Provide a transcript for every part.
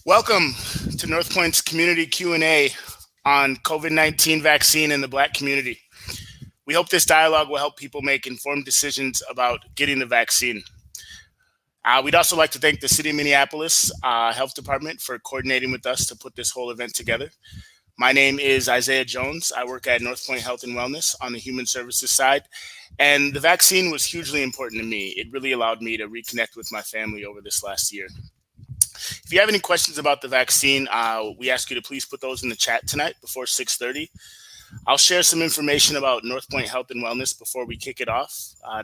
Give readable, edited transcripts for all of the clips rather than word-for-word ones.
Welcome to NorthPoint's community Q&A on COVID-19 vaccine in the Black community. We hope this dialogue will help people make informed decisions about getting the vaccine. We'd also like to thank the City of Minneapolis Health Department for coordinating with us to put this whole event together. My name is Isaiah Jones. I work at NorthPoint Health and Wellness on the human services side, and the vaccine was hugely important to me. It really allowed me to reconnect with my family over this last year. If you have any questions about the vaccine, we ask you to please put those in the chat tonight before 6:30. I'll share some information about NorthPoint Health and Wellness before we kick it off.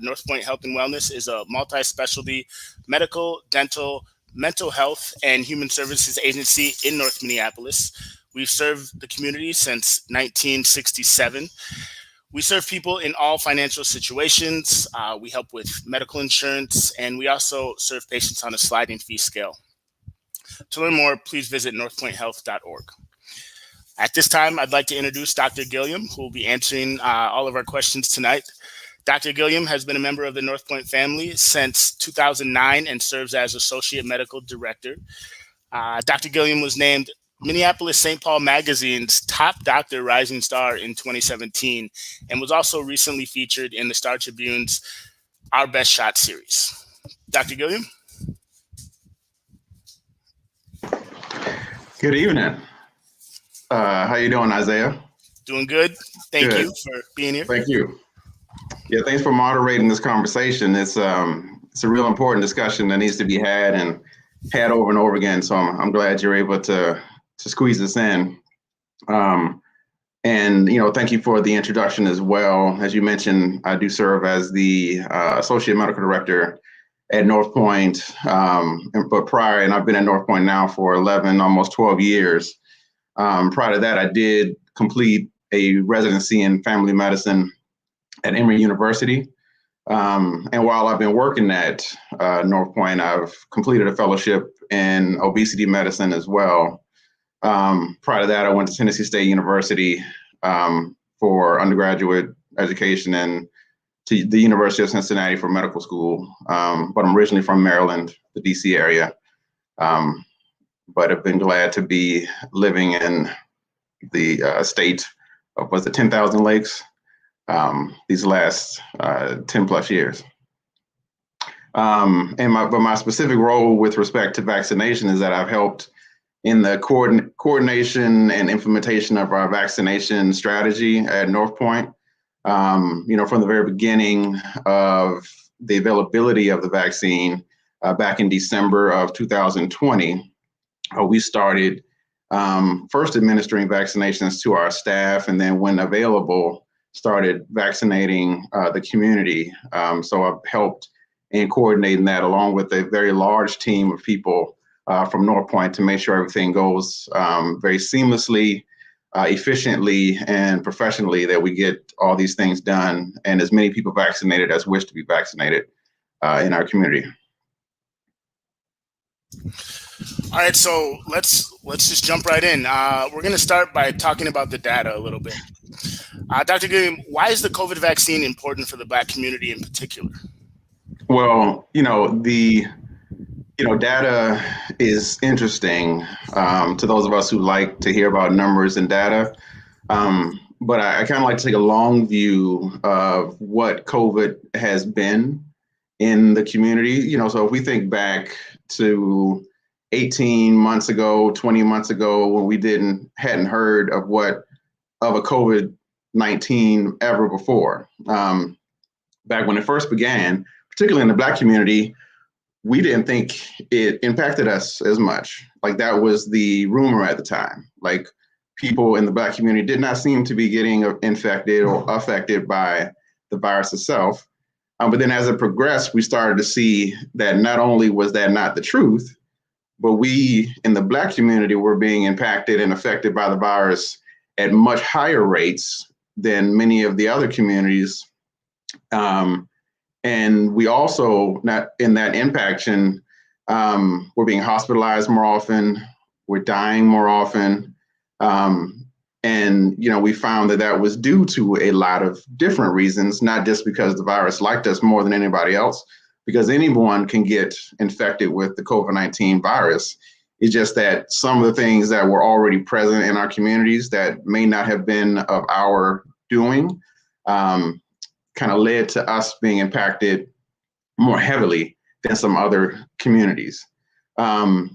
NorthPoint Health and Wellness is a multi-specialty medical, dental, mental health, and human services agency in North Minneapolis. We've served the community since 1967. We serve people in all financial situations. We help with medical insurance, and we also serve patients on a sliding fee scale. To learn more, please visit northpointhealth.org. At this time, I'd like to introduce Dr. Gilliam, who will be answering all of our questions tonight. Dr. Gilliam has been a member of the NorthPoint family since 2009 and serves as Associate Medical Director. Dr. Gilliam was named Minneapolis St. Paul Magazine's Top Doctor Rising Star in 2017 and was also recently featured in the Star Tribune's Our Best Shot series. Dr. Gilliam? Good evening. How you doing, Isaiah? Doing good. Thank you for being here. Thank you. Yeah, thanks for moderating this conversation. It's a real important discussion that needs to be had over and over again. So I'm glad you're able to squeeze this in. And thank you for the introduction as well. As you mentioned, I do serve as the Associate Medical Director at NorthPoint, but prior, and I've been at NorthPoint now for 11, almost 12 years. Prior to that, I did complete a residency in family medicine at Emory University. And while I've been working at NorthPoint, I've completed a fellowship in obesity medicine as well. Prior to that, I went to Tennessee State University for undergraduate education and to the University of Cincinnati for medical school. But I'm originally from Maryland, the DC area. But I've been glad to be living in the state of, 10,000 Lakes these last 10 plus years. But my specific role with respect to vaccination is that I've helped in the coordination and implementation of our vaccination strategy at NorthPoint. From the very beginning of the availability of the vaccine back in December of 2020, we started first administering vaccinations to our staff, and then when available, started vaccinating the community. So I've helped in coordinating that along with a very large team of people from NorthPoint to make sure everything goes very seamlessly, efficiently, and professionally, that we get all these things done and as many people vaccinated as wish to be vaccinated in our community. All right, so let's just jump right in. We're going to start by talking about the data a little bit. Dr. Gilliam, why is the COVID vaccine important for the Black community in particular? Well, the data is interesting to those of us who like to hear about numbers and data. But I kind of like to take a long view of what COVID has been in the community. So if we think back to 18 months ago, 20 months ago, when we hadn't heard of a COVID-19 ever before. Back when it first began, particularly in the Black community, we didn't think it impacted us as much. Like, that was the rumor at the time. Like, people in the Black community did not seem to be getting infected or affected by the virus itself. But then as it progressed, we started to see that not only was that not the truth, but we in the Black community were being impacted and affected by the virus at much higher rates than many of the other communities. And we also, not in that impaction, we're being hospitalized more often, we're dying more often. And, we found that was due to a lot of different reasons, not just because the virus liked us more than anybody else, because anyone can get infected with the COVID-19 virus It's just that some of the things that were already present in our communities that may not have been of our doing kind of led to us being impacted more heavily than some other communities. But,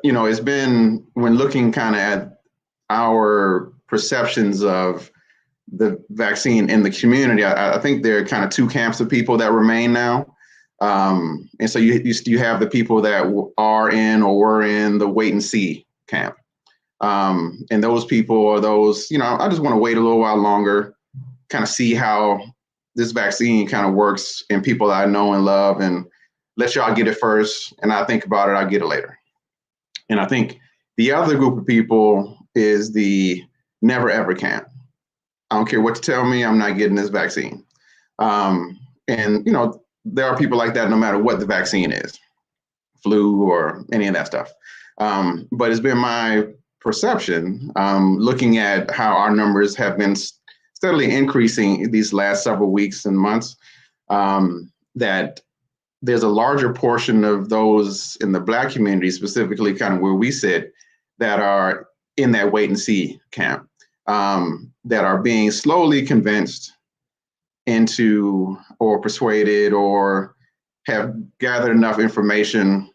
it's been, when looking kind of at our perceptions of the vaccine in the community, I think there are kind of two camps of people that remain now. And so you have the people that are in or were in the wait and see camp. And those people are those, I just want to wait a little while longer, kind of see how this vaccine kind of works in people that I know and love, and let y'all get it first. And I think about it, I'll get it later. And I think the other group of people is the never ever camp. I don't care what you tell me, I'm not getting this vaccine. And, there are people like that no matter what the vaccine is, flu or any of that stuff. But it's been my perception, looking at how our numbers have been steadily increasing these last several weeks and months, that there's a larger portion of those in the Black community, specifically kind of where we sit, that are in that wait and see camp, that are being slowly convinced into or persuaded or have gathered enough information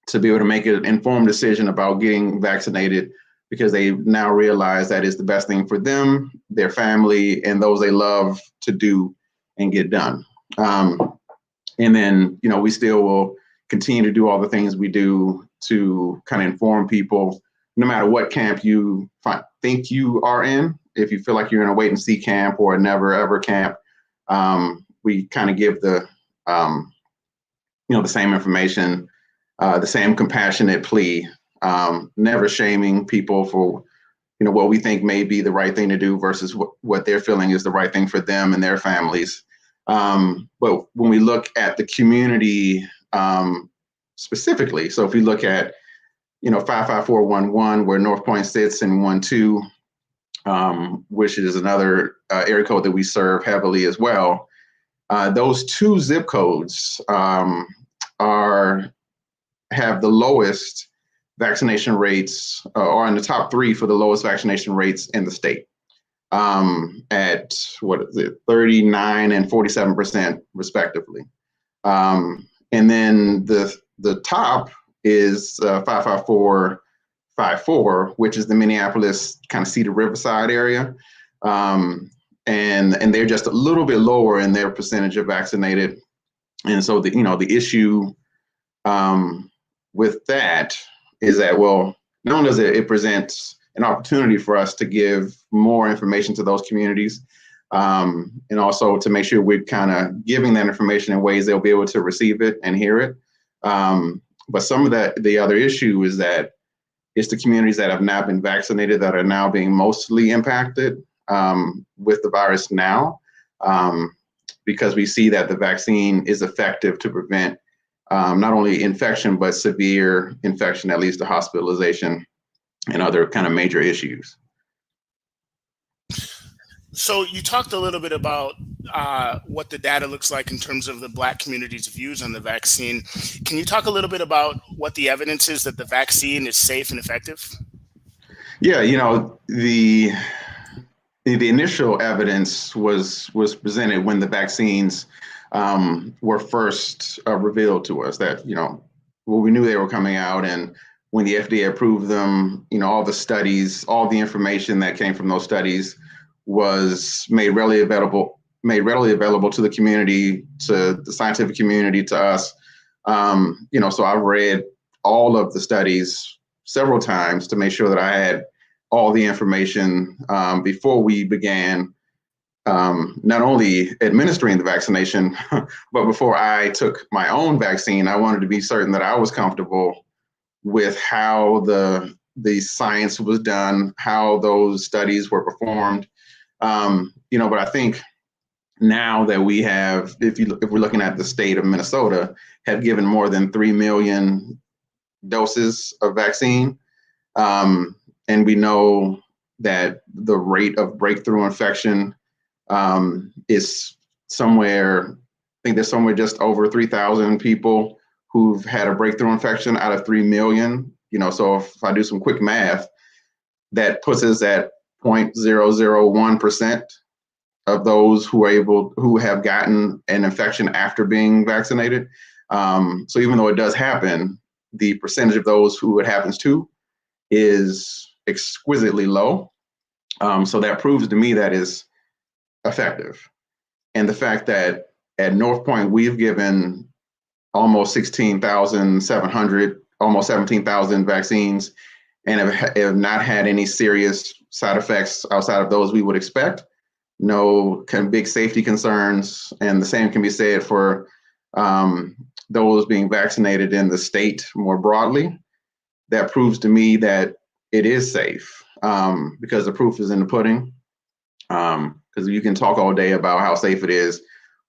to be able to make an informed decision about getting vaccinated, because they now realize that it's the best thing for them, their family, and those they love to do and get done. And then, we still will continue to do all the things we do to kind of inform people, no matter what camp you think you are in. If you feel like you're in a wait and see camp or a never ever camp, we kind of give the same information, the same compassionate plea, never shaming people for, what we think may be the right thing to do versus what they're feeling is the right thing for them and their families. But when we look at the community specifically, so if we look at, 55411, where NorthPoint sits, and 12, which is another area code that we serve heavily as well. Those two zip codes have the lowest vaccination rates, or in the top three for the lowest vaccination rates in the state, at 39 and 47% respectively. And then the top is 55454, which is the Minneapolis kind of Cedar Riverside area. And they're just a little bit lower in their percentage of vaccinated. And so the issue with that is that, well, not only does it presents an opportunity for us to give more information to those communities, and also to make sure we're kind of giving that information in ways they'll be able to receive it and hear it. But some of the other issue is that it's the communities that have not been vaccinated that are now being mostly impacted with the virus now, because we see that the vaccine is effective to prevent not only infection, but severe infection that leads to hospitalization and other kind of major issues. So you talked a little bit about what the data looks like in terms of the Black community's views on the vaccine. Can you talk a little bit about what the evidence is that the vaccine is safe and effective? Yeah, the initial evidence was presented when the vaccines were first revealed to us, that, we knew they were coming out, and when the FDA approved them, all the studies, all the information that came from those studies was made readily available to the community, to the scientific community, to us. So I've read all of the studies several times to make sure that I had all the information before we began not only administering the vaccination, but before I took my own vaccine. I wanted to be certain that I was comfortable with how the science was done, how those studies were performed. But I think now that we have, if we're looking at the state of Minnesota, have given more than 3 million doses of vaccine, and we know that the rate of breakthrough infection is somewhere, I think there's somewhere just over 3,000 people who've had a breakthrough infection out of 3 million. So if I do some quick math, that puts us at 0.001% of those who have gotten an infection after being vaccinated. So even though it does happen, the percentage of those who it happens to is exquisitely low. So that proves to me that is effective. And the fact that at NorthPoint, we've given almost 16,700, almost 17,000 vaccines and have not had any serious side effects outside of those we would expect. No big safety concerns. And the same can be said for those being vaccinated in the state more broadly. That proves to me that it is safe, because the proof is in the pudding. Because you can talk all day about how safe it is,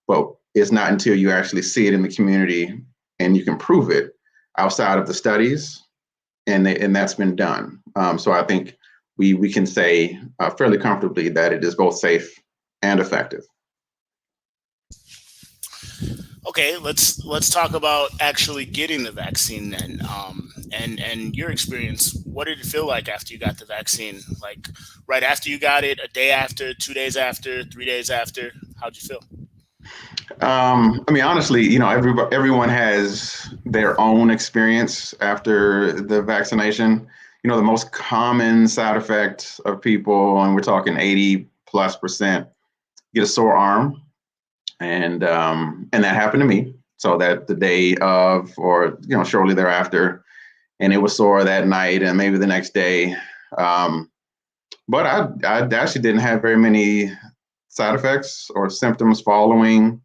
but it's not until you actually see it in the community and you can prove it outside of the studies, and that's been done. So I think we can say fairly comfortably that it is both safe and effective. Okay, let's talk about actually getting the vaccine then, and your experience. What did it feel like after you got the vaccine? Like right after you got it, a day after, 2 days after, 3 days after? How'd you feel? I mean, honestly, everyone has their own experience after the vaccination. The most common side effect of people, and we're talking 80+%, get a sore arm. And that happened to me. So that the day of, or shortly thereafter, and it was sore that night and maybe the next day. But I actually didn't have very many side effects or symptoms following.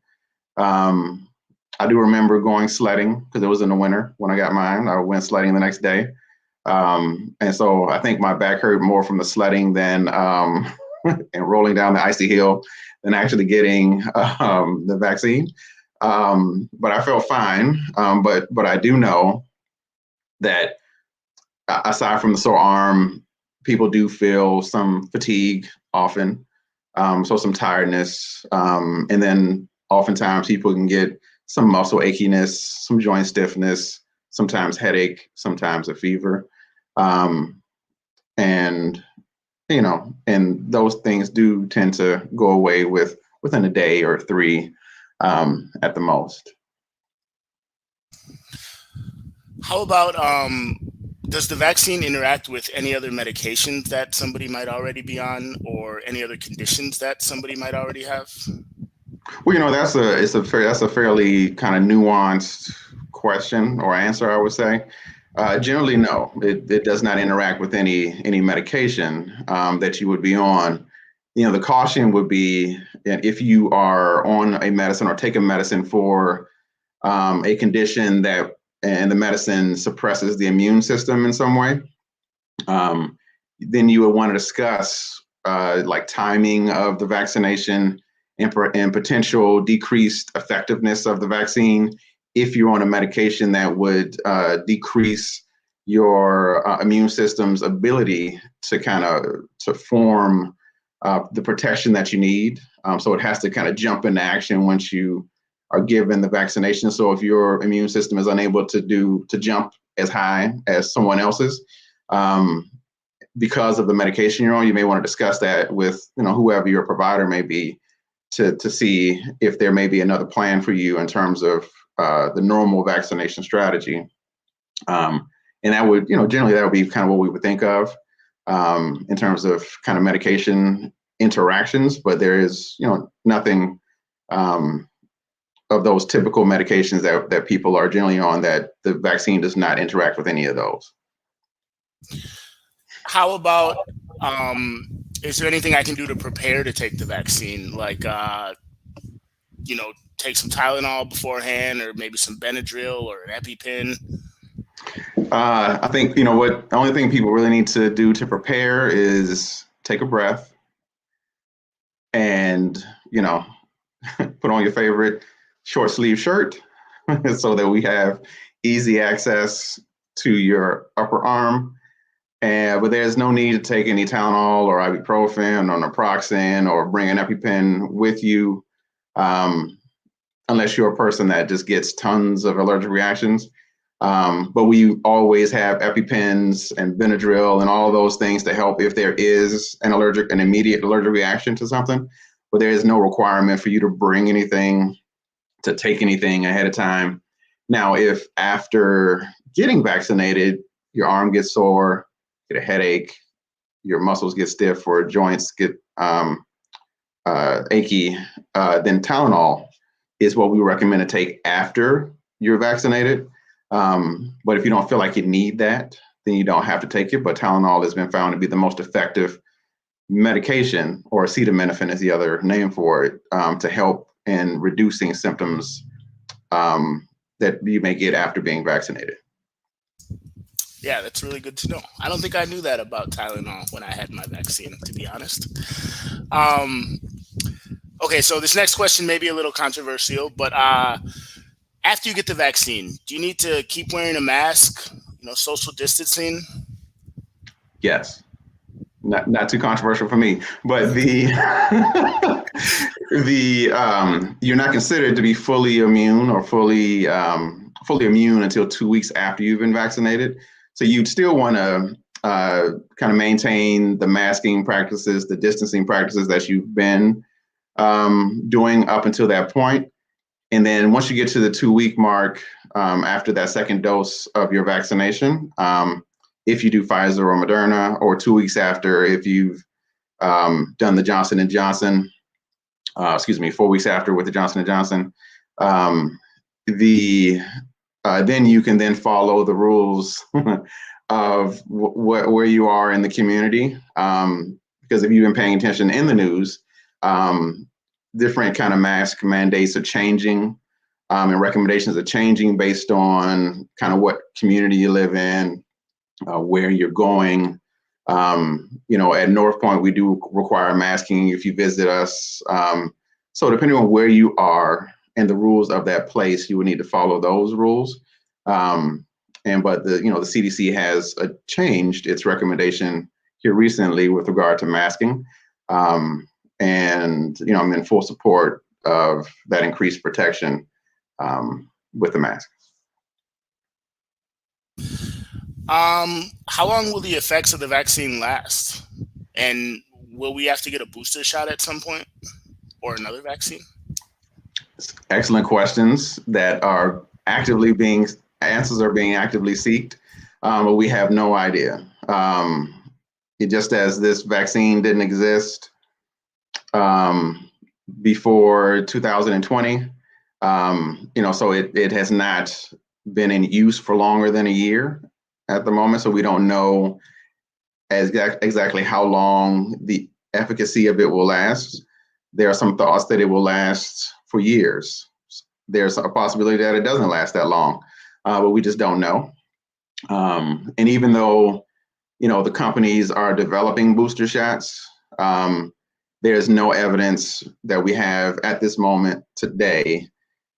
I do remember going sledding because it was in the winter when I got mine. I went sledding the next day. And so I think my back hurt more from the sledding than and rolling down the icy hill than actually getting the vaccine. But I felt fine. But I do know that aside from the sore arm, people do feel some fatigue often, so some tiredness, and then oftentimes people can get some muscle achiness, some joint stiffness, sometimes headache, sometimes a fever, and and those things do tend to go away within a day or three, at the most. How about does the vaccine interact with any other medications that somebody might already be on, or any other conditions that somebody might already have? Well, that's a fairly kind of nuanced question or answer, I would say. Generally, no, it does not interact with any medication that you would be on. The caution would be that if you are on a medicine or take a medicine for a condition and the medicine suppresses the immune system in some way, then you would want to discuss like timing of the vaccination and potential decreased effectiveness of the vaccine if you're on a medication that would decrease your immune system's ability to form the protection that you need. So it has to kind of jump into action once you are given the vaccination. So if your immune system is unable to jump as high as someone else's, because of the medication you're on, you may want to discuss that with whoever your provider may be to see if there may be another plan for you in terms of the normal vaccination strategy. And that would, generally that would be kind of what we would think of in terms of kind of medication interactions, but there is, nothing of those typical medications that people are generally on that the vaccine does not interact with any of those. How about, is there anything I can do to prepare to take the vaccine? Like, take some Tylenol beforehand, or maybe some Benadryl or an EpiPen? I think, the only thing people really need to do to prepare is take a breath and, put on your favorite short sleeve shirt so that we have easy access to your upper arm. But there's no need to take any Tylenol or ibuprofen or naproxen or bring an EpiPen with you. unless you're a person that just gets tons of allergic reactions. But we always have EpiPens and Benadryl and all of those things to help if there is an immediate allergic reaction to something. But there is no requirement for you to bring anything, to take anything ahead of time. Now, if after getting vaccinated, your arm gets sore, get a headache, your muscles get stiff or joints get achy, then Tylenol is what we recommend to take after you're vaccinated. But if you don't feel like you need that, then you don't have to take it. But Tylenol has been found to be the most effective medication, or acetaminophen is the other name for it, to help in reducing symptoms that you may get after being vaccinated. Yeah, that's really good to know. I don't think I knew that about Tylenol when I had my vaccine, to be honest. Okay, so this next question may be a little controversial, but after you get the vaccine, do you need to keep wearing a mask, social distancing? Yes. Not too controversial for me, but the you're not considered to be fully immune or fully immune until 2 weeks after you've been vaccinated. So you'd still want to kind of maintain the masking practices, the distancing practices that you've been doing up until that point. And then once you get to the 2-week mark, after that second dose of your vaccination, if you do Pfizer or Moderna, or 2 weeks after, if you've done the Johnson & Johnson, 4 weeks after with the Johnson & Johnson, then you can then follow the rules of where you are in the community. Because if you've been paying attention in the news, different kind of mask mandates are changing, and recommendations are changing based on kind of what community you live in, where you're going. At NorthPoint, we do require masking if you visit us. So depending on where you are and the rules of that place, you would need to follow those rules. But the CDC has changed its recommendation here recently with regard to masking. I'm in full support of that increased protection with the mask. How long will the effects of the vaccine last? And will we have to get a booster shot at some point, or another vaccine? Excellent questions that are answers are being actively sought, but we have no idea. Just as this vaccine didn't exist before 2020, so it has not been in use for longer than a year at the moment. So we don't know exactly how long the efficacy of it will last. There are some thoughts that it will last for years. There's a possibility that it doesn't last that long, but we just don't know. And even though, the companies are developing booster shots, there's no evidence that we have at this moment today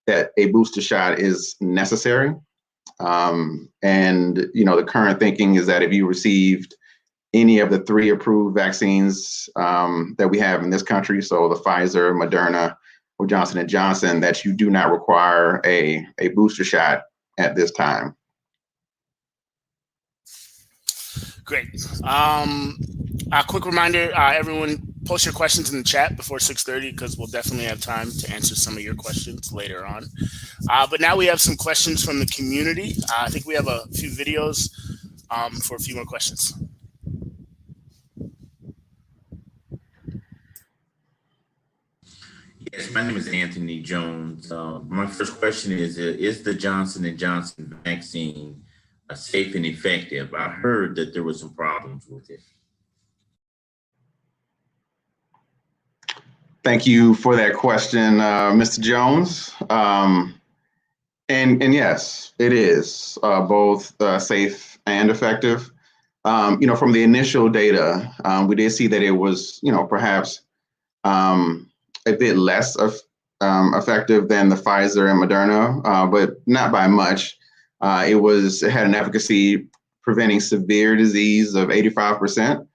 that a booster shot is necessary. The current thinking is that if you received any of the 3 approved vaccines that we have in this country, so the Pfizer, Moderna, or Johnson & Johnson, that you do not require a booster shot at this time. Great. A quick reminder, everyone, post your questions in the chat before 6:30, because we'll definitely have time to answer some of your questions later on. But now we have some questions from the community. I think we have a few videos for a few more questions. Yes, my name is Anthony Jones. My first question is the Johnson & Johnson vaccine safe and effective? I heard that there were some problems with it. Thank you for that question, Mr. Jones. And yes, it is both safe and effective. From the initial data, we did see that it was, perhaps a bit less effective than the Pfizer and Moderna, but not by much. It had an efficacy preventing severe disease of 85%.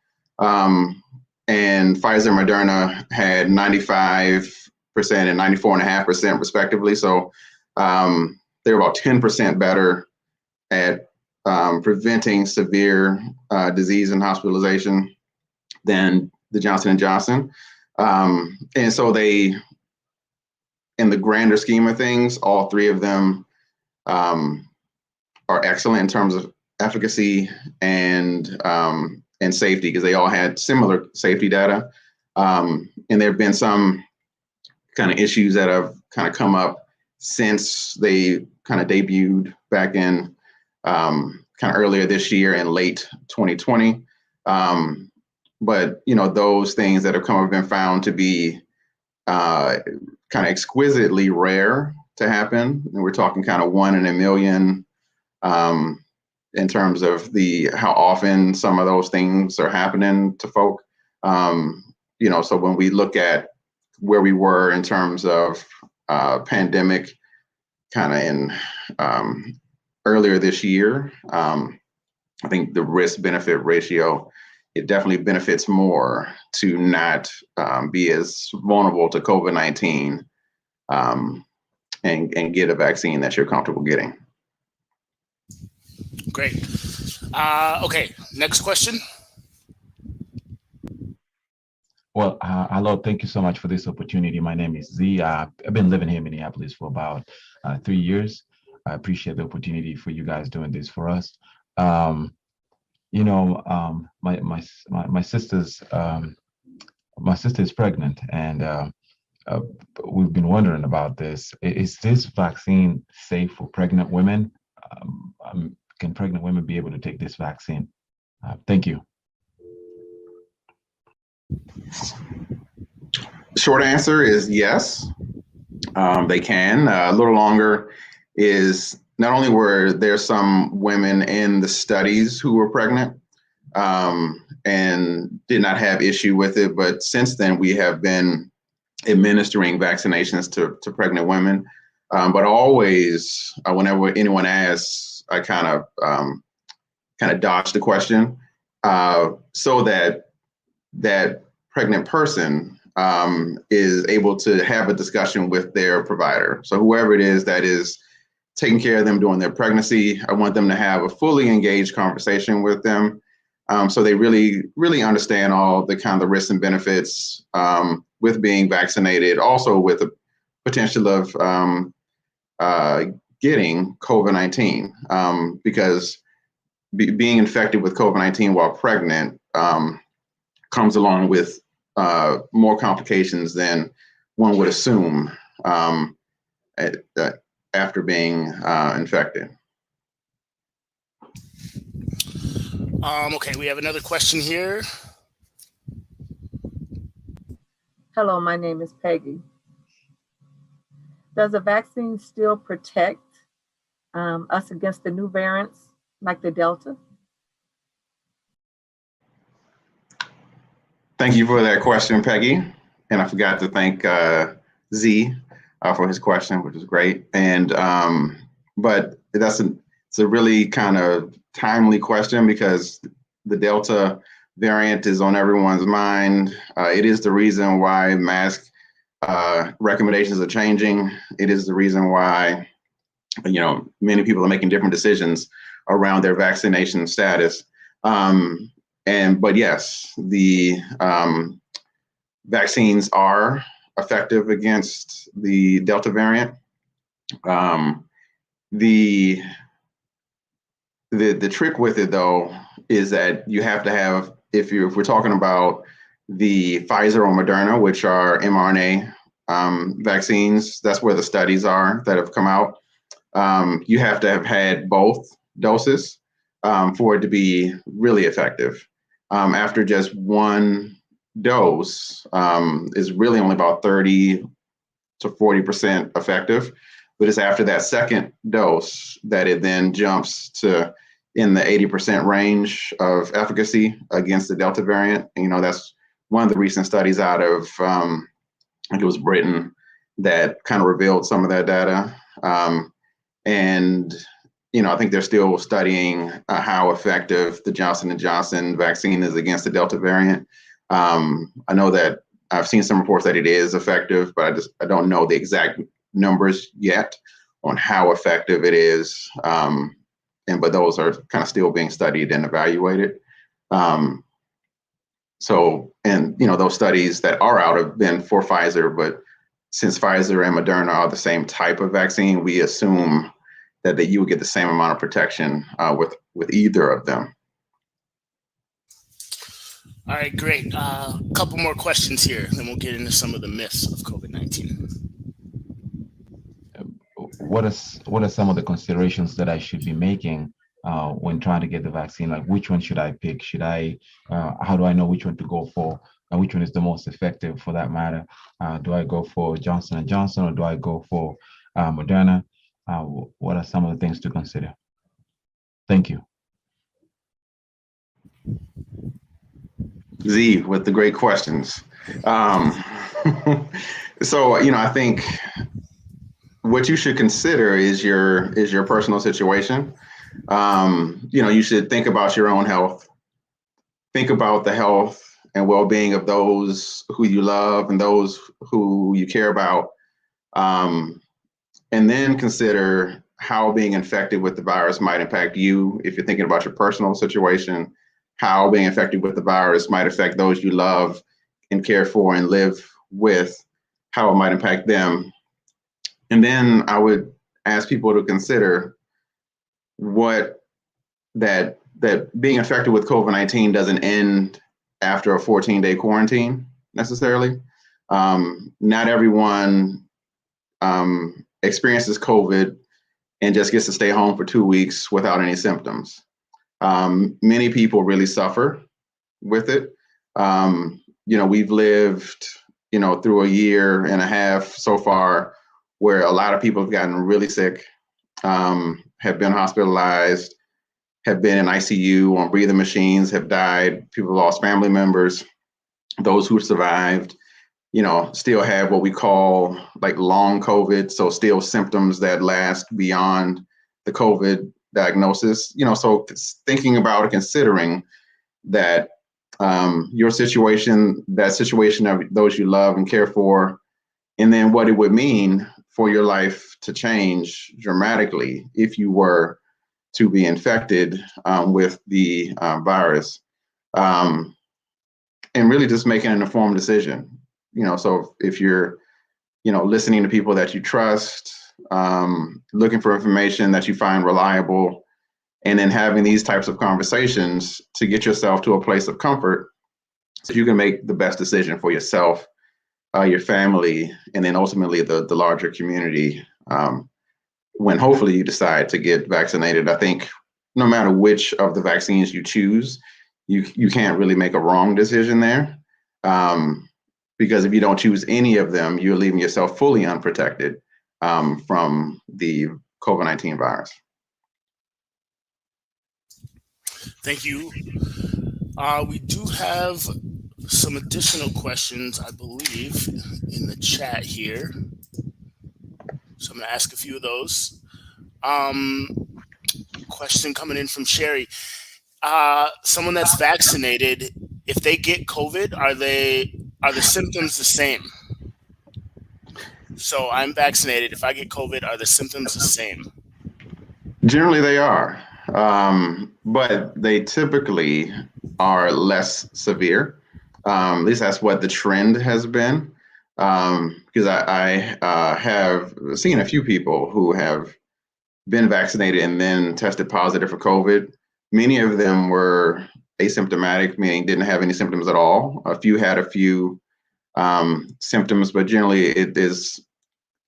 And Pfizer and Moderna had 95 and 94.5% respectively. So they're about 10% better at preventing severe disease and hospitalization than the Johnson & Johnson. And so they, in the grander scheme of things, all three of them are excellent in terms of efficacy and safety, because they all had similar safety data. And there have been some kind of issues that have kind of come up since they kind of debuted back in kind of earlier this year in late 2020. But, you know, those things that have come have been found to be kind of exquisitely rare to happen. And we're talking kind of 1 in a million in terms of how often some of those things are happening to folk. You know, so when we look at where we were in terms of pandemic kind of in earlier this year, I think the risk-benefit ratio, it definitely benefits more to not be as vulnerable to COVID-19 and get a vaccine that you're comfortable getting. Great. Okay, next question. Well, hello, thank you so much for this opportunity. My name is Z. I've been living here in Minneapolis for about 3 years. I appreciate the opportunity for you guys doing this for us. You know, my sister's my sister is pregnant, and we've been wondering about this. Is this vaccine safe for pregnant women? Can pregnant women be able to take this vaccine? Thank you. Short answer is yes, they can. A little longer is not only were there some women in the studies who were pregnant and did not have issue with it, but since then we have been administering vaccinations to pregnant women. But always, whenever anyone asks, I kind of dodge the question so that pregnant person is able to have a discussion with their provider. So whoever it is that is taking care of them during their pregnancy, I want them to have a fully engaged conversation with them, so they really understand all the kind of the risks and benefits with being vaccinated, also with the potential of getting COVID-19, because being infected with COVID-19 while pregnant comes along with more complications than one would assume after being infected. Okay, we have another question here. Hello, my name is Peggy. Does a vaccine still protect us against the new variants like the Delta? Thank you for that question, Peggy. And I forgot to thank Z for his question, which is great. And but it's a really kind of timely question because the Delta variant is on everyone's mind. It is the reason why mask recommendations are changing. It is the reason why, you know, many people are making different decisions around their vaccination status. But yes, the vaccines are effective against the Delta variant. The trick with it, though, is that you have to have, if we're talking about the Pfizer or Moderna, which are mRNA vaccines, that's where the studies are that have come out. You have to have had both doses for it to be really effective. After just one dose is really only about 30 to 40% effective, but it's after that second dose that it then jumps to in the 80% range of efficacy against the Delta variant. And, you know, that's one of the recent studies out of, I think it was Britain, that kind of revealed some of that data. And, you know, I think they're still studying how effective the Johnson & Johnson vaccine is against the Delta variant. I know that I've seen some reports that it is effective, but I don't know the exact numbers yet on how effective it is. But those are kind of still being studied and evaluated. Those studies that are out have been for Pfizer, but since Pfizer and Moderna are the same type of vaccine, we assume that you would get the same amount of protection with either of them. All right, great. A couple more questions here, then we'll get into some of the myths of COVID-19. What are some of the considerations that I should be making when trying to get the vaccine? Like, which one should I pick? How do I know which one to go for? And which one is the most effective for that matter? Do I go for Johnson & Johnson, or do I go for Moderna? What are some of the things to consider? Thank you. Z with the great questions. So, I think what you should consider is your personal situation. You should think about your own health. Think about the health and well-being of those who you love and those who you care about. And then consider how being infected with the virus might impact you. If you're thinking about your personal situation, how being infected with the virus might affect those you love and care for and live with, how it might impact them. And then I would ask people to consider that being infected with COVID-19 doesn't end after a 14-day quarantine necessarily. Not everyone experiences COVID and just gets to stay home for 2 weeks without any symptoms. Many people really suffer with it. We've lived, through a year and a half so far where a lot of people have gotten really sick, have been hospitalized, have been in ICU on breathing machines, have died. People lost family members. Those who survived, still have what we call like long COVID. So still symptoms that last beyond the COVID diagnosis. So thinking about or considering that your situation, that situation of those you love and care for, and then what it would mean for your life to change dramatically if you were to be infected with the virus, and really just making an informed decision. So if you're, listening to people that you trust, looking for information that you find reliable, and then having these types of conversations to get yourself to a place of comfort so you can make the best decision for yourself, your family, and then ultimately the larger community. When hopefully you decide to get vaccinated. I think no matter which of the vaccines you choose, you can't really make a wrong decision there. Because if you don't choose any of them, you're leaving yourself fully unprotected from the COVID-19 virus. Thank you. We do have some additional questions, I believe, in the chat here. So I'm going to ask a few of those. Question coming in from Sherry. Someone that's vaccinated, if they get COVID, are the symptoms the same? So I'm vaccinated. If I get COVID, are the symptoms the same? Generally, they are, but they typically are less severe. At least that's what the trend has been. Because I have seen a few people who have been vaccinated and then tested positive for COVID. Many of them were asymptomatic, meaning didn't have any symptoms at all. A few had a few symptoms, but generally it is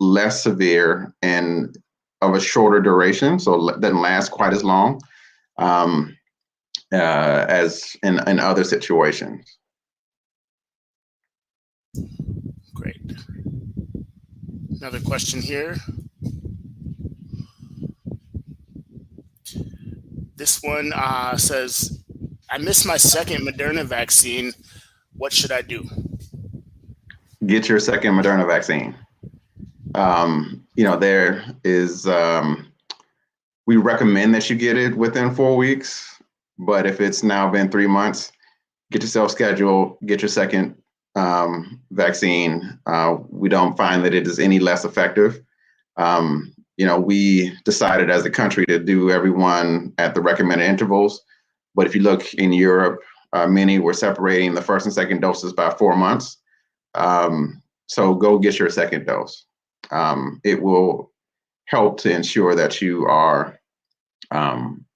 less severe and of a shorter duration, so it doesn't last quite as long as in other situations. Great. Another question here. This one says, I missed my second Moderna vaccine. What should I do? Get your second Moderna vaccine. There is, we recommend that you get it within 4 weeks, but if it's now been 3 months, get yourself scheduled, get your second vaccine, we don't find that it is any less effective. We decided as a country to do everyone at the recommended intervals. But if you look in Europe, many were separating the first and second doses by 4 months. So go get your second dose. It will help to ensure that you are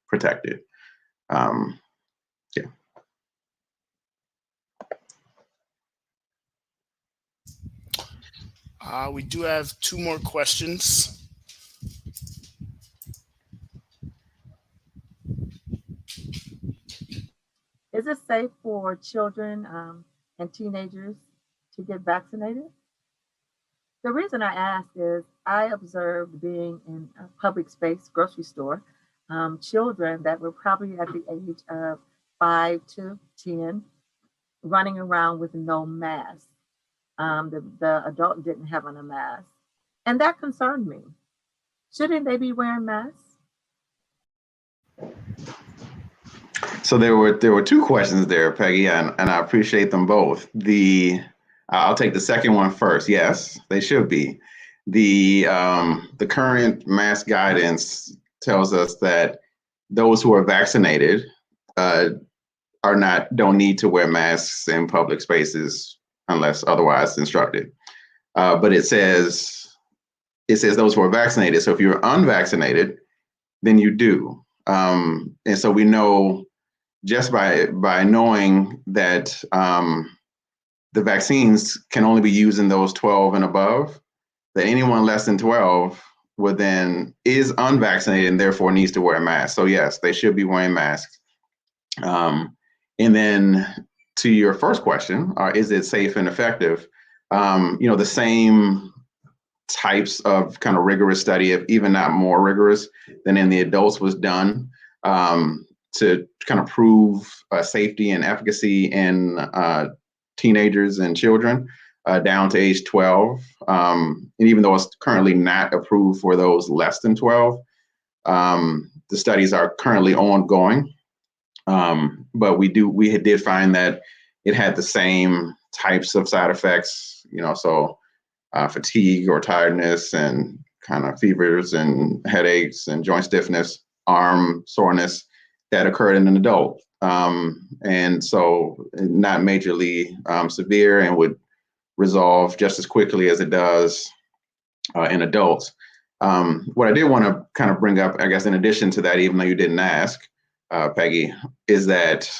protected. Yeah. We do have 2 more questions. Is it safe for children and teenagers to get vaccinated? The reason I ask is I observed being in a public space, grocery store, children that were probably at the age of 5 to 10 running around with no mask. The adult didn't have on a mask. And that concerned me. Shouldn't they be wearing masks? So there were 2 questions there, Peggy, and I appreciate them both. I'll take the second one first. Yes, they should be. The current mask guidance tells us that those who are vaccinated don't need to wear masks in public spaces unless otherwise instructed. But it says those who are vaccinated. So if you're unvaccinated, then you do. And so we know just by knowing that the vaccines can only be used in those 12 and above, that anyone less than 12 is unvaccinated and therefore needs to wear a mask. So yes, they should be wearing masks. And then to your first question, is it safe and effective? The same types of kind of rigorous study, if even not more rigorous than in the adults, was done to kind of prove safety and efficacy in teenagers and children down to age 12. And even though it's currently not approved for those less than 12, the studies are currently ongoing. But we did find that it had the same types of side effects, so fatigue or tiredness and kind of fevers and headaches and joint stiffness, arm soreness that occurred in an adult. And so not majorly severe and would resolve just as quickly as it does in adults. What I did want to kind of bring up, I guess, in addition to that, even though you didn't ask, Peggy, is that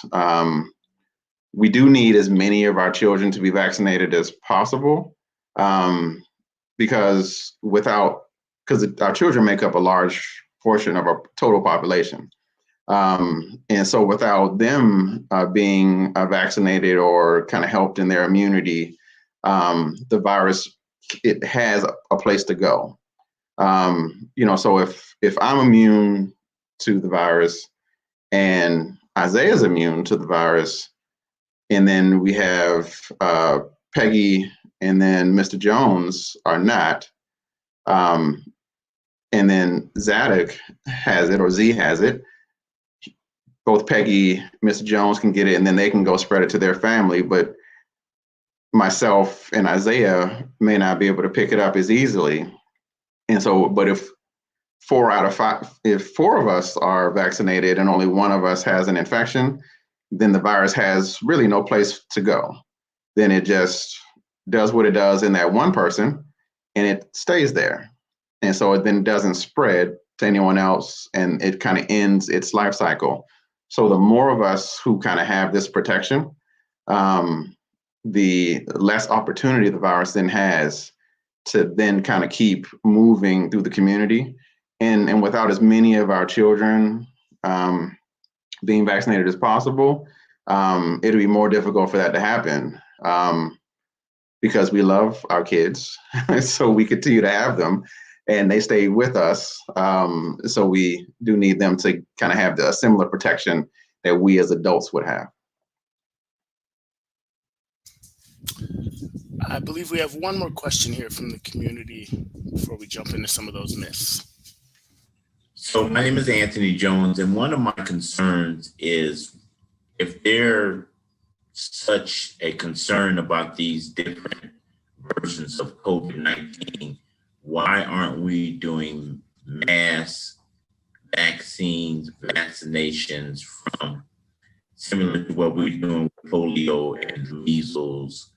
we do need as many of our children to be vaccinated as possible, because our children make up a large portion of our total population. And so without them being vaccinated or kind of helped in their immunity, the virus, it has a place to go. So if I'm immune to the virus and Isaiah's immune to the virus, and then we have Peggy and then Mr. Jones are not, and then Zadok has it or Z has it, both Peggy, Mr. Jones can get it, and then they can go spread it to their family. But myself and Isaiah may not be able to pick it up as easily. And so, but if 4 out of 5, if 4 of us are vaccinated and only 1 of us has an infection, then the virus has really no place to go. Then it just does what it does in that one person, and it stays there. And so it then doesn't spread to anyone else, and it kind of ends its life cycle. So the more of us who kind of have this protection, the less opportunity the virus then has to then kind of keep moving through the community. And without as many of our children being vaccinated as possible, it'll be more difficult for that to happen, because we love our kids, so we continue to have them, and they stay with us. So we do need them to kind of have a similar protection that we as adults would have. I believe we have one more question here from the community before we jump into some of those myths. So my name is Anthony Jones, and one of my concerns is if they're such a concern about these different versions of COVID-19, why aren't we doing mass vaccines, vaccinations from similar to what we're doing with polio and measles?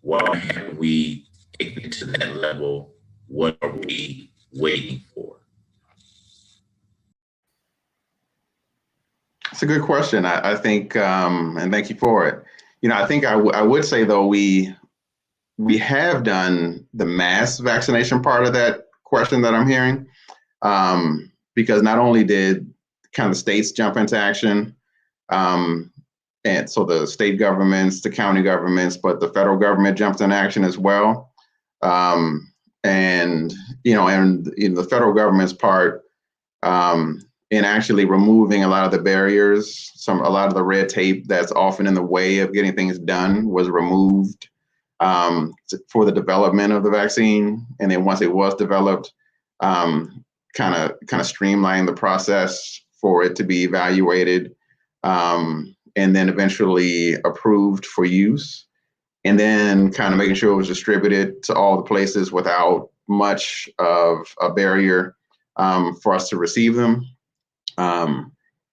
Why haven't we taken it to that level? What are we waiting for? It's a good question. I think, and thank you for it. I think I would say, though, we have done the mass vaccination part of that question that I'm hearing, because not only did kind of states jump into action, and so the state governments, the county governments, but the federal government jumped in action as well. And in the federal government's part, in actually removing a lot of the barriers, a lot of the red tape that's often in the way of getting things done was removed for the development of the vaccine. And then once it was developed, kind of streamline the process for it to be evaluated, and then eventually approved for use. And then kind of making sure it was distributed to all the places without much of a barrier for us to receive them.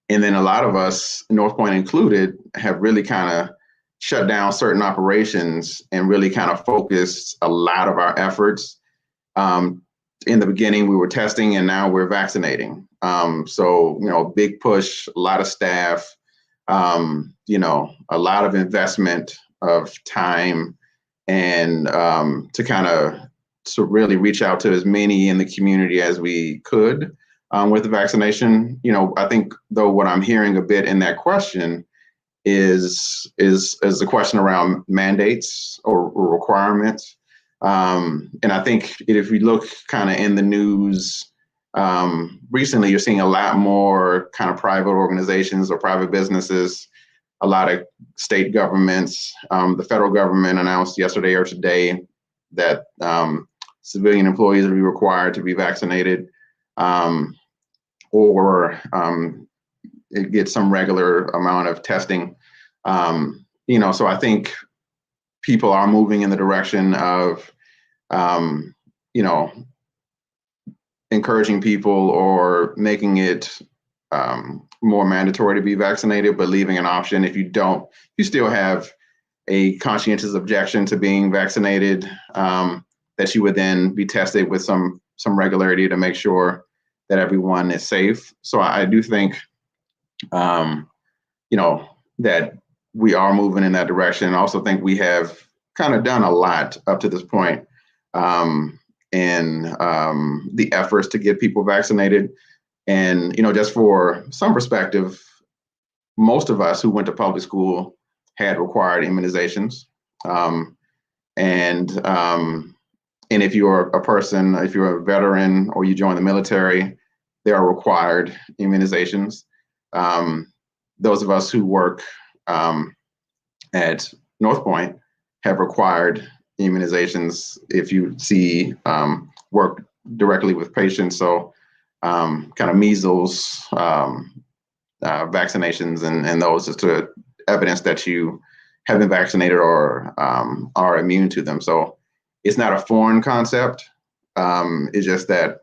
And then a lot of us, NorthPoint included, have really kind of shut down certain operations and really kind of focused a lot of our efforts. In the beginning, we were testing, and now we're vaccinating. So, big push, a lot of staff, a lot of investment of time, and to really reach out to as many in the community as we could with the vaccination. I think, though, what I'm hearing a bit in that question is the question around mandates or requirements. And I think if we look kind of in the news recently, you're seeing a lot more kind of private organizations or private businesses, a lot of state governments. The federal government announced yesterday or today that civilian employees will be required to be vaccinated, or get some regular amount of testing. So I think people are moving in the direction of, encouraging people or making it more mandatory to be vaccinated, but leaving an option if you still have a conscientious objection to being vaccinated, that you would then be tested with some regularity to make sure that everyone is safe. So I do think, that we are moving in that direction. I also think we have kind of done a lot up to this point in the efforts to get people vaccinated. And, just for some perspective, most of us who went to public school had required immunizations. And if you're if you're a veteran or you join the military, there are required immunizations. Those of us who work at NorthPoint have required immunizations if you work directly with patients. So kind of measles vaccinations and those is to evidence that you have been vaccinated or are immune to them. So it's not a foreign concept. It's just that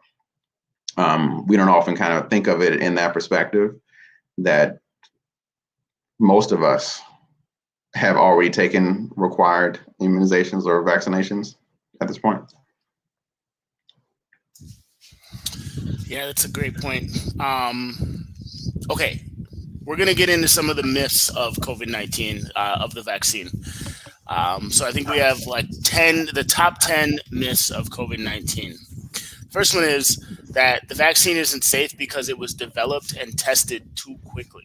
we don't often kind of think of it in that perspective, that most of us have already taken required immunizations or vaccinations at this point. Yeah, that's a great point. Okay, we're going to get into some of the myths of COVID-19, of the vaccine. So I think we have the top 10 myths of COVID-19. First one is that the vaccine isn't safe because it was developed and tested too quickly.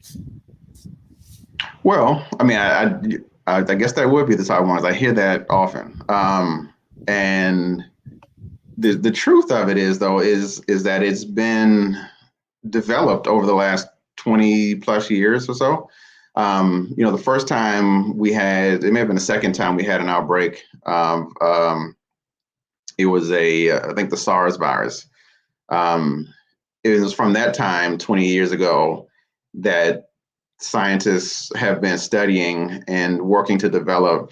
Well, I mean, I guess that would be the top ones. I hear that often. And the truth of it is, though, is that it's been developed over the last 20 plus years or so. The first time we had, it may have been the second time we had an outbreak. It was I think the SARS virus. It was from that time, 20 years ago, that scientists have been studying and working to develop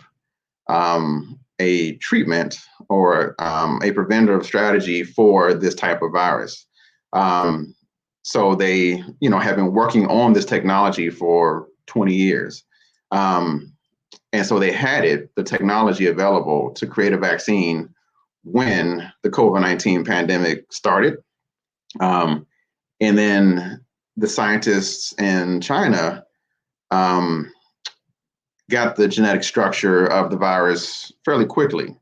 a treatment or a preventative strategy for this type of virus. So they, have been working on this technology for 20 years. And so they had the technology available to create a vaccine when the COVID-19 pandemic started. And then the scientists in China got the genetic structure of the virus fairly quickly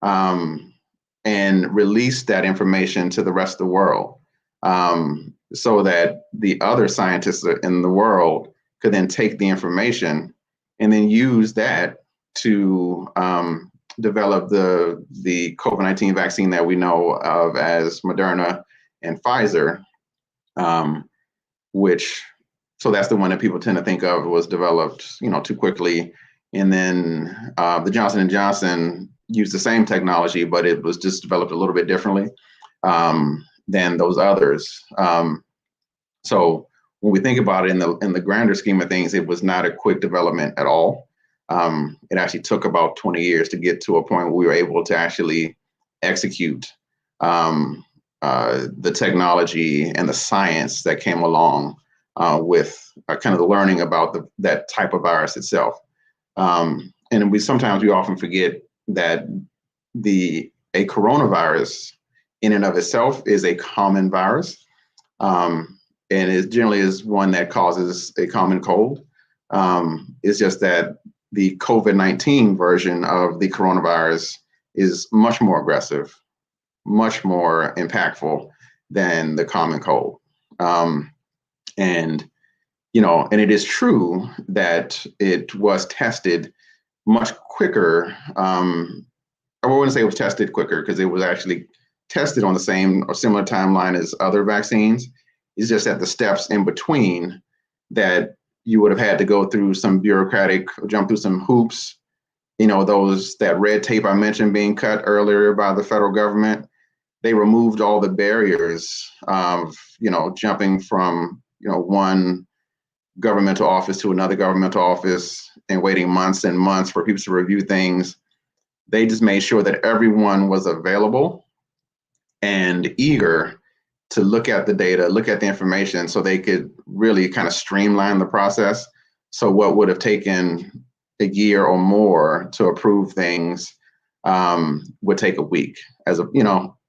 and released that information to the rest of the world so that the other scientists in the world could then take the information and then use that to develop the COVID-19 vaccine that we know of as Moderna and Pfizer, so that's the one that people tend to think of was developed, too quickly. And then the Johnson & Johnson used the same technology, but it was just developed a little bit differently than those others. So when we think about it in the grander scheme of things, it was not a quick development at all. It actually took about 20 years to get to a point where we were able to actually execute the technology and the science that came along with kind of the learning about that type of virus itself. And we often forget that a coronavirus in and of itself is a common virus. And it generally is one that causes a common cold. It's just that the COVID-19 version of the coronavirus is much more aggressive, much more impactful than the common cold. And it is true that it was tested much quicker. I wouldn't say it was tested quicker because it was actually tested on the same or similar timeline as other vaccines. It's just that the steps in between that you would have had to go through some jump through some hoops, that red tape I mentioned being cut earlier by the federal government. They removed all the barriers of, jumping from, one governmental office to another governmental office and waiting months and months for people to review things. They just made sure that everyone was available and eager to look at the data, look at the information so they could really kind of streamline the process. So what would have taken a year or more to approve things would take a week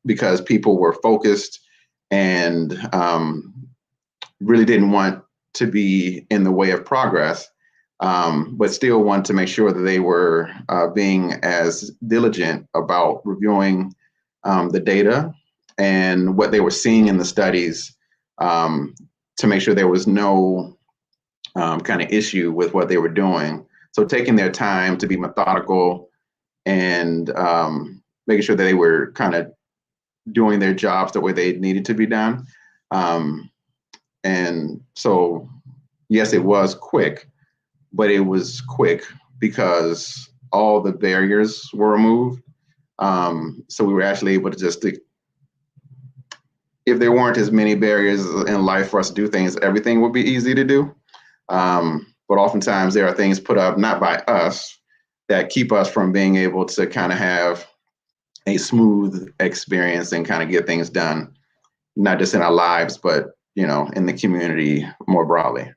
because people were focused and really didn't want to be in the way of progress, but still want to make sure that they were being as diligent about reviewing the data and what they were seeing in the studies to make sure there was no kind of issue with what they were doing. So taking their time to be methodical and making sure that they were kind of doing their jobs the way they needed to be done. And so, yes, it was quick, but it was quick because all the barriers were removed. So we were actually able to if there weren't as many barriers in life for us to do things, everything would be easy to do. But oftentimes there are things put up, not by us, that keep us from being able to kind of have a smooth experience and kind of get things done, not just in our lives, but, in the community more broadly.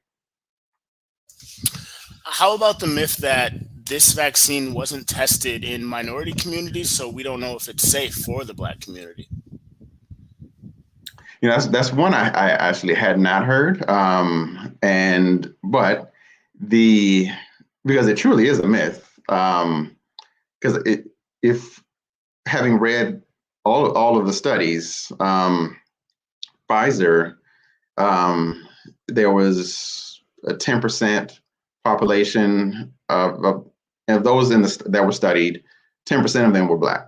How about the myth that this vaccine wasn't tested in minority communities, so we don't know if it's safe for the Black community? That's one I actually had not heard, because it truly is a myth. Because if having read all of the studies, Pfizer, there was a 10% population of those that were studied. 10% of them were Black.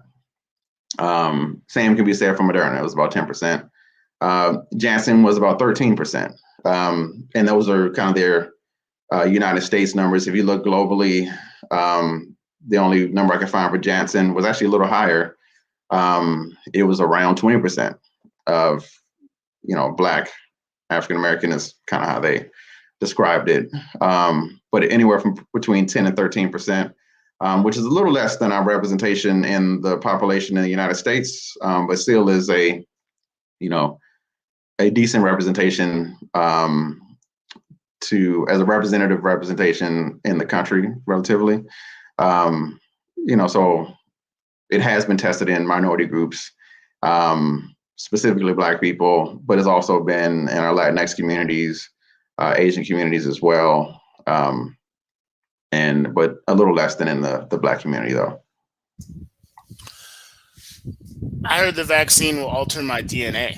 Same can be said for Moderna. It was about 10%. Janssen was about 13%. And those are kind of their United States numbers. If you look globally, the only number I could find for Janssen was actually a little higher. It was around 20% of, Black African American is kind of how they described it, but anywhere from between 10 and 13%, which is a little less than our representation in the population in the United States, but still is a decent representation as a representative representation in the country relatively. So it has been tested in minority groups, specifically Black people, but it's also been in our Latinx communities, Asian communities as well, but a little less than in the Black community though. I heard the vaccine will alter my DNA.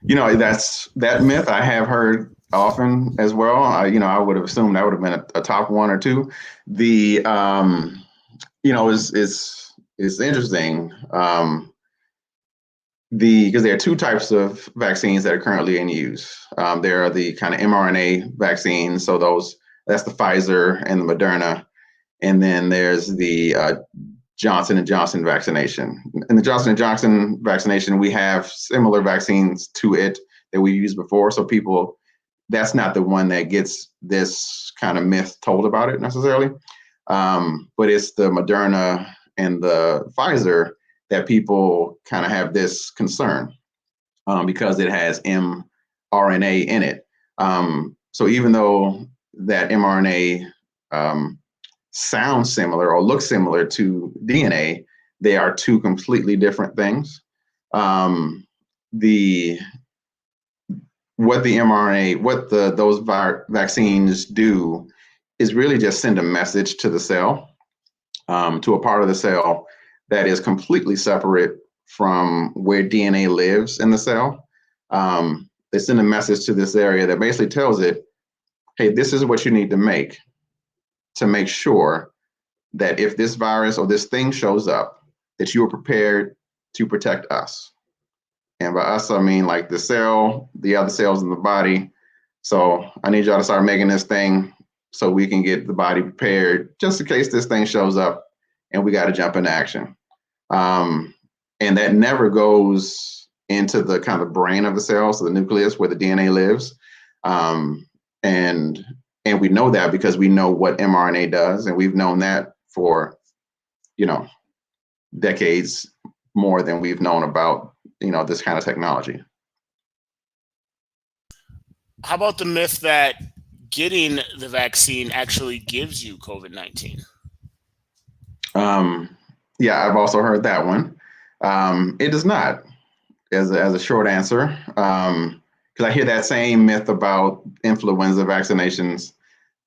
That's that myth I have heard often as well. I would have assumed that would have been a top one or two. It's interesting because there are two types of vaccines that are currently in use. There are the kind of mRNA vaccines, so that's the Pfizer and the Moderna, and then there's the Johnson & Johnson vaccination. In the Johnson & Johnson vaccination, we have similar vaccines to it that we used before. So that's not the one that gets this kind of myth told about it necessarily. But it's the Moderna and the Pfizer that people kind of have this concern because it has mRNA in it. So even though that mRNA sounds similar or looks similar to DNA, they are two completely different things. What the mRNA, those vaccines do is really just send a message to the cell, to a part of the cell that is completely separate from where DNA lives in the cell. They send a message to this area that basically tells it, hey, this is what you need to make sure that if this virus or this thing shows up, that you are prepared to protect us. And by us, I mean like the other cells in the body. So I need y'all to start making this thing so we can get the body prepared just in case this thing shows up and we got to jump into action. And that never goes into the kind of brain of the cell, so the nucleus where the DNA lives. And we know that because we know what mRNA does, and we've known that for, decades more than we've known about, this kind of technology. How about the myth that getting the vaccine actually gives you COVID-19? Yeah, I've also heard that one. It does not, as a short answer, because I hear that same myth about influenza vaccinations.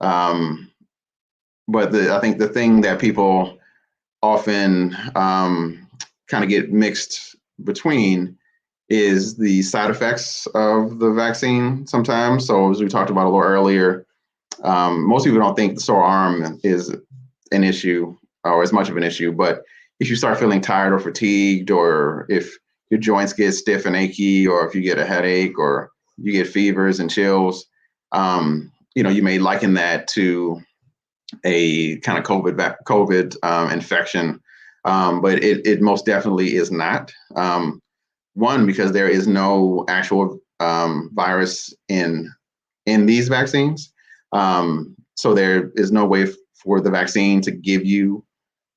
But I think the thing that people often kind of get mixed between is the side effects of the vaccine sometimes. So as we talked about a little earlier, most people don't think the sore arm is an issue or as much of an issue, but if you start feeling tired or fatigued, or if your joints get stiff and achy, or if you get a headache, or you get fevers and chills, you may liken that to a kind of COVID infection, but it most definitely is not. One, because there is no actual virus in these vaccines, so there is no way for the vaccine to give you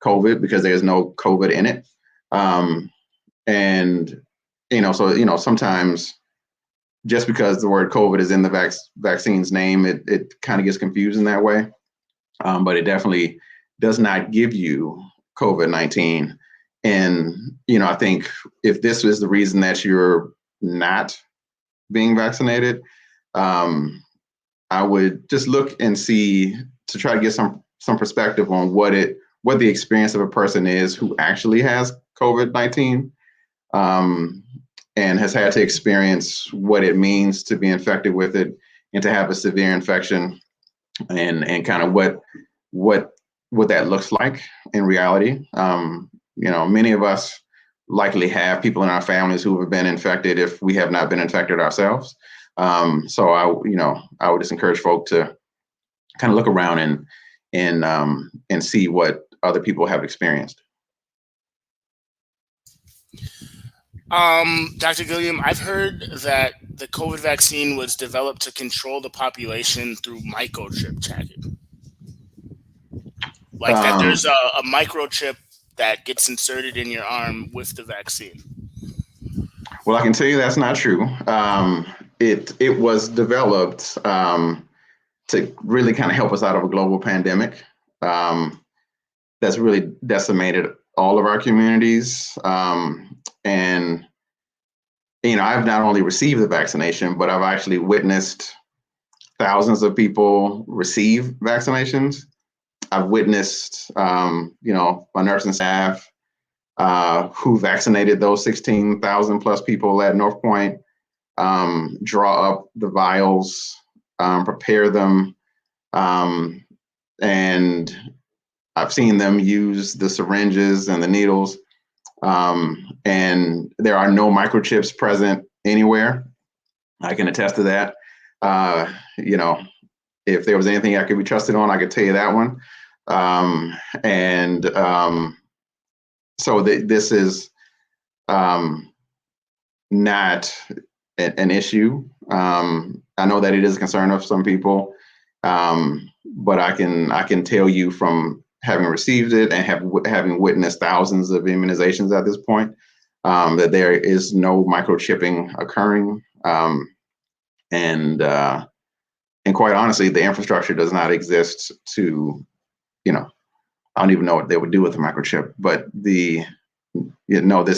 COVID because there's no COVID in it, so sometimes just because the word COVID is in the vaccine's name, it kind of gets confused in that way. But it definitely does not give you COVID-19. And, I think if this is the reason that you're not being vaccinated, I would just look and see to try to get some perspective on what the experience of a person is who actually has COVID-19 and has had to experience what it means to be infected with it and to have a severe infection, and kind of what that looks like in reality. Many of us likely have people in our families who have been infected if we have not been infected ourselves. So I would just encourage folk to kind of look around and see what other people have experienced. Dr. Gilliam, I've heard that the COVID vaccine was developed to control the population through microchip tracking. Like that there's a microchip that gets inserted in your arm with the vaccine. Well, I can tell you that's not true. It was developed to really kind of help us out of a global pandemic that's really decimated all of our communities. And I've not only received the vaccination, but I've actually witnessed thousands of people receive vaccinations. I've witnessed, my nursing staff who vaccinated those 16,000 plus people at NorthPoint, draw up the vials, prepare them, and I've seen them use the syringes and the needles, and there are no microchips present anywhere. I can attest to that. If there was anything I could be trusted on, I could tell you that one. So this is not an issue. I know that it is a concern of some people, but I can tell you from having received it and having witnessed thousands of immunizations at this point, that there is no microchipping occurring, and quite honestly, the infrastructure does not exist to, I don't even know what they would do with the microchip, but this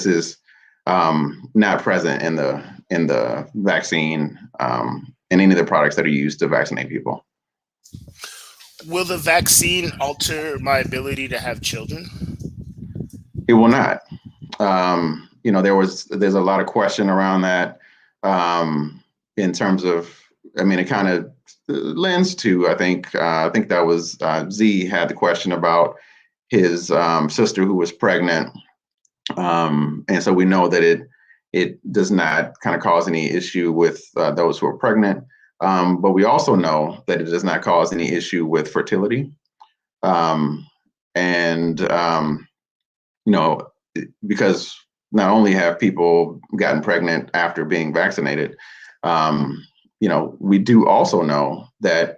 is not present in the vaccine and any of the products that are used to vaccinate people. Will the vaccine alter my ability to have children? It will not. There's a lot of question around that in terms of, it kind of lends to, I think that was Z had the question about his sister who was pregnant. And so we know that it does not kind of cause any issue with those who are pregnant. But we also know that it does not cause any issue with fertility. Because not only have people gotten pregnant after being vaccinated, we do also know that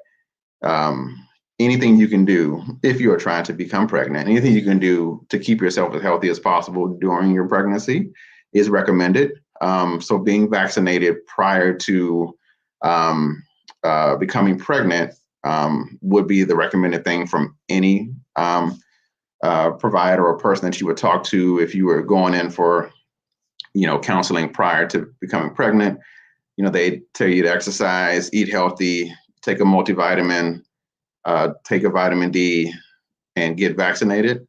anything you can do if you are trying to become pregnant, anything you can do to keep yourself as healthy as possible during your pregnancy is recommended. So being vaccinated prior to becoming pregnant would be the recommended thing from any provider or person that you would talk to if you were going in for, counseling prior to becoming pregnant. They tell you to exercise, eat healthy, take a multivitamin, take a vitamin D, and get vaccinated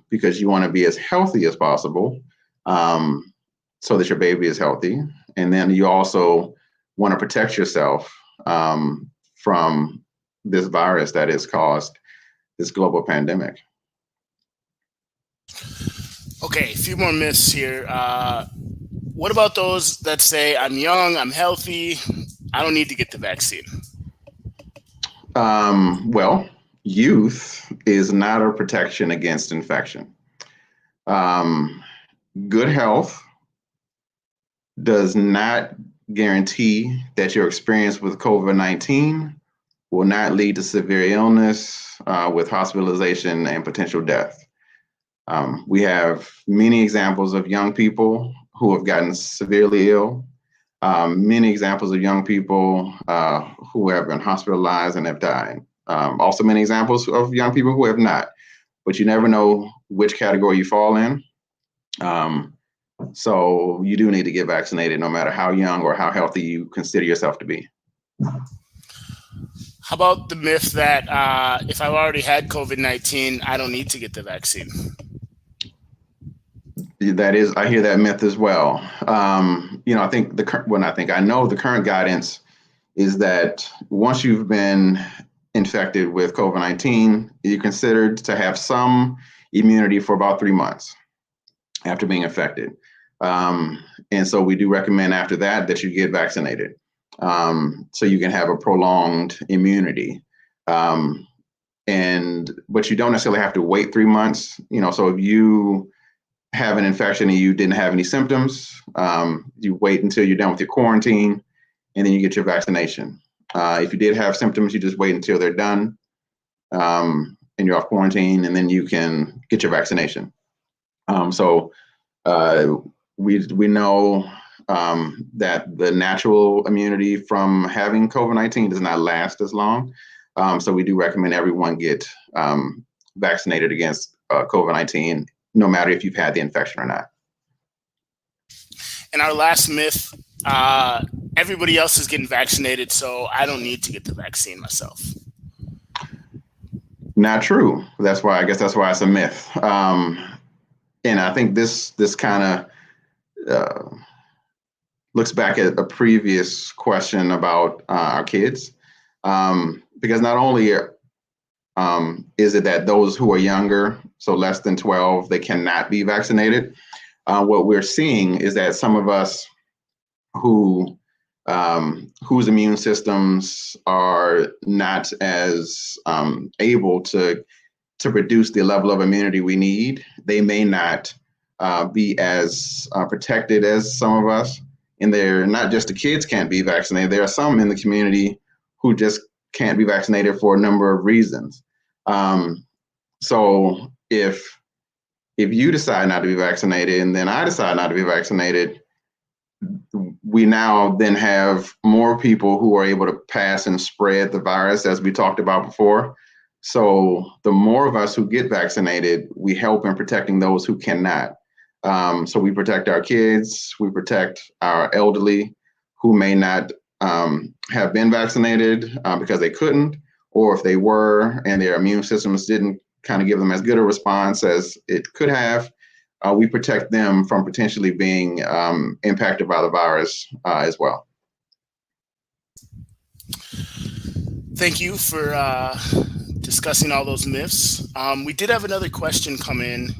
because you want to be as healthy as possible so that your baby is healthy. And then you also want to protect yourself from this virus that has caused this global pandemic. Okay, a few more myths here. What about those that say, I'm young, I'm healthy, I don't need to get the vaccine? Well, youth is not a protection against infection. Good health does not guarantee that your experience with COVID-19 will not lead to severe illness with hospitalization and potential death. We have many examples of young people who have gotten severely ill, many examples of young people who have been hospitalized and have died. Also many examples of young people who have not, but you never know which category you fall in. So you do need to get vaccinated no matter how young or how healthy you consider yourself to be. How about the myth that if I've already had COVID-19, I don't need to get the vaccine? I hear that myth as well. I know the current guidance is that once you've been infected with COVID-19, you're considered to have some immunity for about 3 months after being infected. And so we do recommend after that you get vaccinated so you can have a prolonged immunity. But you don't necessarily have to wait 3 months. So if you have an infection and you didn't have any symptoms, you wait until you're done with your quarantine, and then you get your vaccination. If you did have symptoms, you just wait until they're done, and you're off quarantine, and then you can get your vaccination. So we know that the natural immunity from having COVID-19 does not last as long. So we do recommend everyone get vaccinated against COVID-19, no matter if you've had the infection or not. And our last myth, everybody else is getting vaccinated, so I don't need to get the vaccine myself. Not true. That's why it's a myth. And I think this kind of looks back at a previous question about our kids, because not only is it that those who are younger, so less than 12, they cannot be vaccinated. What we're seeing is that some of us whose immune systems are not as able to produce the level of immunity we need, they may not be as protected as some of us. And they're not just the kids can't be vaccinated. There are some in the community who just can't be vaccinated for a number of reasons. So if you decide not to be vaccinated and then I decide not to be vaccinated, we now then have more people who are able to pass and spread the virus, as we talked about before. So the more of us who get vaccinated, we help in protecting those who cannot. So we protect our kids, we protect our elderly who may not have been vaccinated because they couldn't, or if they were and their immune systems didn't kind of give them as good a response as it could have, we protect them from potentially being impacted by the virus as well. Thank you for discussing all those myths. We did have another question come in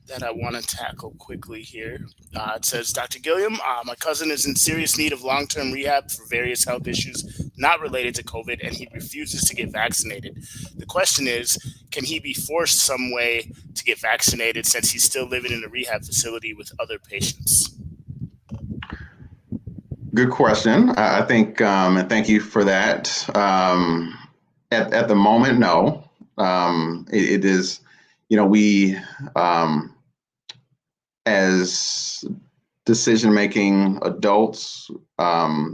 that I want to tackle quickly here. It says, Dr. Gilliam, my cousin is in serious need of long-term rehab for various health issues not related to COVID, and he refuses to get vaccinated. The question is, can he be forced some way to get vaccinated since he's still living in a rehab facility with other patients? Good question. I think, and thank you for that. At the moment, no. It is, we, as decision-making adults,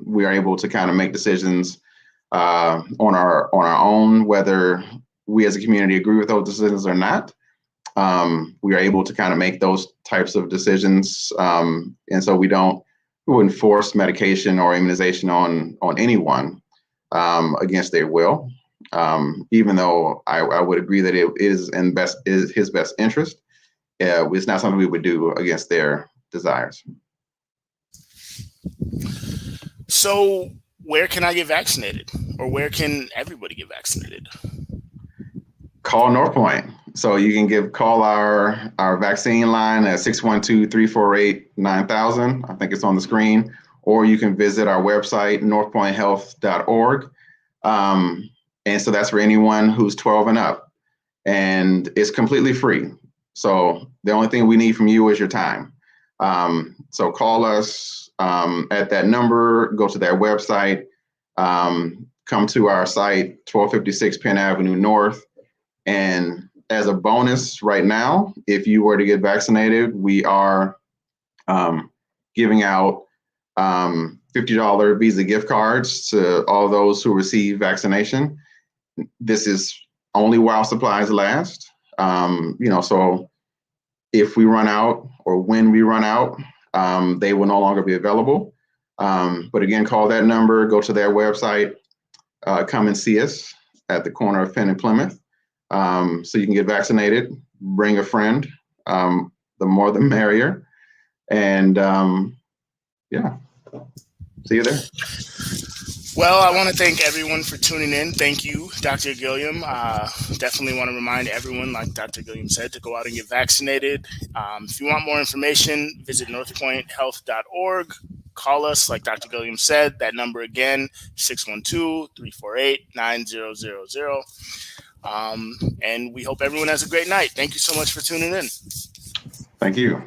we are able to kind of make decisions on our own, whether we as a community agree with those decisions or not. We are able to kind of make those types of decisions, and so we wouldn't force medication or immunization on anyone against their will. Even though I would agree that it is his best interest, it's not something we would do against their desires. So where can I get vaccinated, or where can everybody get vaccinated? Call NorthPoint. So you can call our vaccine line at 612-348-9000. I think it's on the screen. Or you can visit our website, northpointhealth.org. And so that's for anyone who's 12 and up. And it's completely free. So the only thing we need from you is your time. So call us at that number, go to their website, come to our site, 1256 Penn Avenue North. And as a bonus right now, if you were to get vaccinated, we are giving out $50 Visa gift cards to all those who receive vaccination. This is only while supplies last. So if we run out or when we run out, they will no longer be available. But again, call that number, go to their website, come and see us at the corner of Penn and Plymouth. So you can get vaccinated, bring a friend, the more the merrier. And see you there. Well, I want to thank everyone for tuning in. Thank you, Dr. Gilliam. Definitely want to remind everyone, like Dr. Gilliam said, to go out and get vaccinated. If you want more information, visit northpointhealth.org. Call us, like Dr. Gilliam said, that number again, 612-348-9000. And we hope everyone has a great night. Thank you so much for tuning in. Thank you.